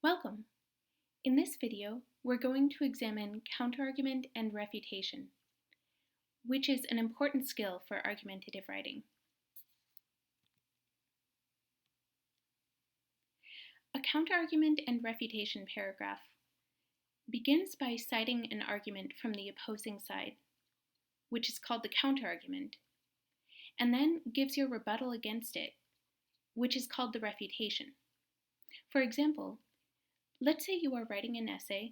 Welcome! In this video, we're going to examine counterargument and refutation, which is an important skill for argumentative writing. A counterargument and refutation paragraph begins by citing an argument from the opposing side, which is called the counterargument, and then gives your rebuttal against it, which is called the refutation. For example, let's say you are writing an essay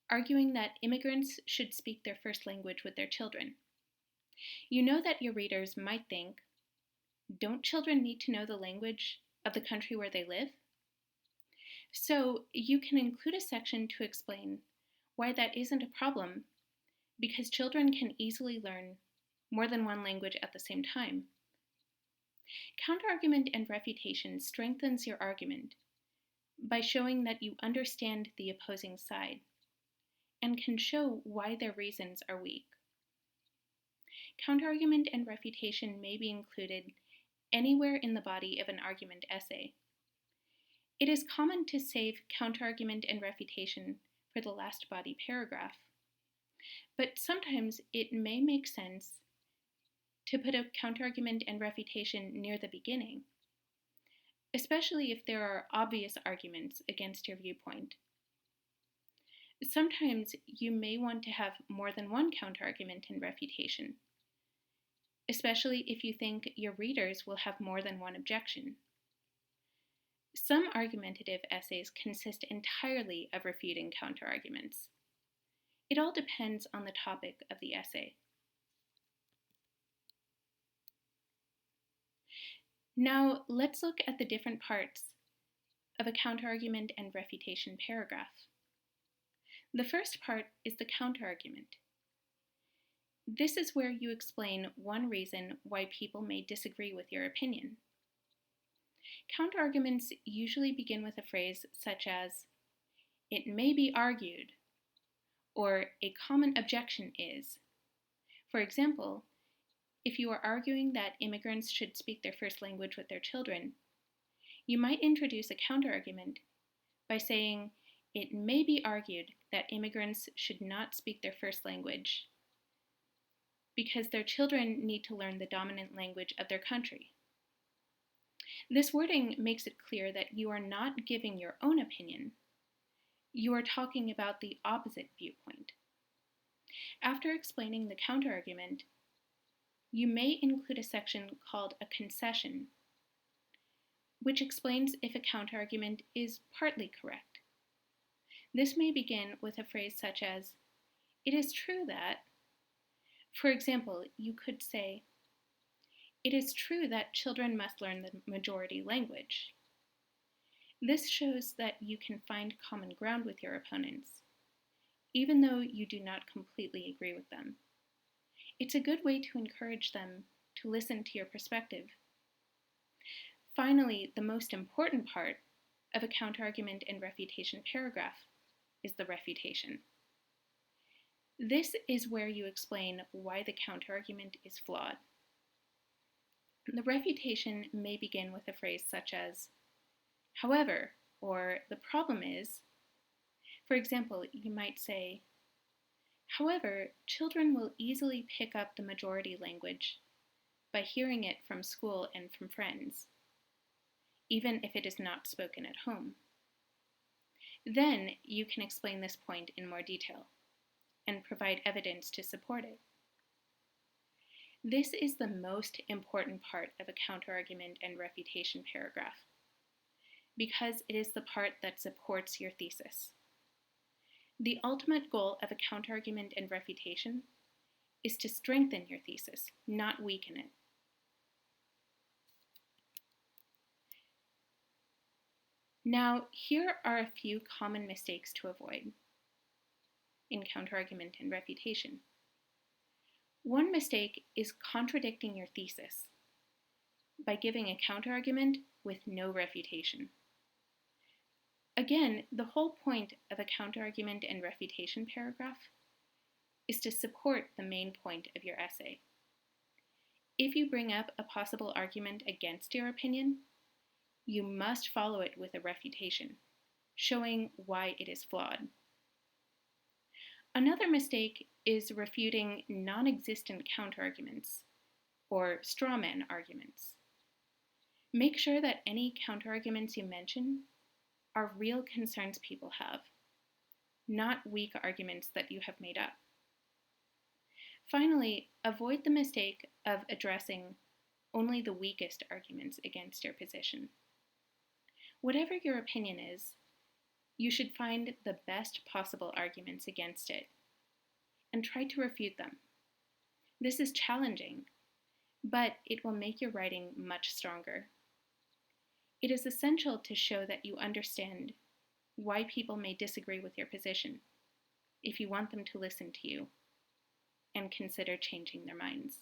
arguing that immigrants should speak their first language with their children. You know that your readers might think, don't children need to know the language of the country where they live? So you can include a section to explain why that isn't a problem, because children can easily learn more than one language at the same time. Counterargument and refutation strengthens your argument by showing that you understand the opposing side and can show why their reasons are weak. Counterargument and refutation may be included anywhere in the body of an argument essay. It is common to save counterargument and refutation for the last body paragraph, but sometimes it may make sense to put a counterargument and refutation near the beginning, especially if there are obvious arguments against your viewpoint. Sometimes you may want to have more than one counterargument and refutation, especially if you think your readers will have more than one objection. Some argumentative essays consist entirely of refuting counterarguments. It all depends on the topic of the essay. Now, let's look at the different parts of a counterargument and refutation paragraph. The first part is the counterargument. This is where you explain one reason why people may disagree with your opinion. Counterarguments usually begin with a phrase such as, "It may be argued," or "a common objection is." For example, if you are arguing that immigrants should speak their first language with their children, you might introduce a counterargument by saying, "It may be argued that immigrants should not speak their first language because their children need to learn the dominant language of their country." This wording makes it clear that you are not giving your own opinion. You are talking about the opposite viewpoint. After explaining the counterargument, you may include a section called a concession, which explains if a counterargument is partly correct. This may begin with a phrase such as, "It is true that," for example, you could say, "It is true that children must learn the majority language." This shows that you can find common ground with your opponents, even though you do not completely agree with them. It's a good way to encourage them to listen to your perspective. Finally, the most important part of a counterargument and refutation paragraph is the refutation. This is where you explain why the counterargument is flawed. The refutation may begin with a phrase such as, "However," or "the problem is." For example, you might say, "However, children will easily pick up the majority language by hearing it from school and from friends, even if it is not spoken at home." Then you can explain this point in more detail and provide evidence to support it. This is the most important part of a counterargument and refutation paragraph, because it is the part that supports your thesis. The ultimate goal of a counterargument and refutation is to strengthen your thesis, not weaken it. Now, here are a few common mistakes to avoid in counterargument and refutation. One mistake is contradicting your thesis by giving a counterargument with no refutation. Again, the whole point of a counterargument and refutation paragraph is to support the main point of your essay. If you bring up a possible argument against your opinion, you must follow it with a refutation. showing why it is flawed. Another mistake is refuting non-existent counterarguments, or straw man arguments. Make sure that any counterarguments you mention are real concerns people have, not weak arguments that you have made up. Finally, avoid the mistake of addressing only the weakest arguments against your position. Whatever your opinion is, you should find the best possible arguments against it and try to refute them. This is challenging, but it will make your writing much stronger. It is essential to show that you understand why people may disagree with your position if you want them to listen to you and consider changing their minds.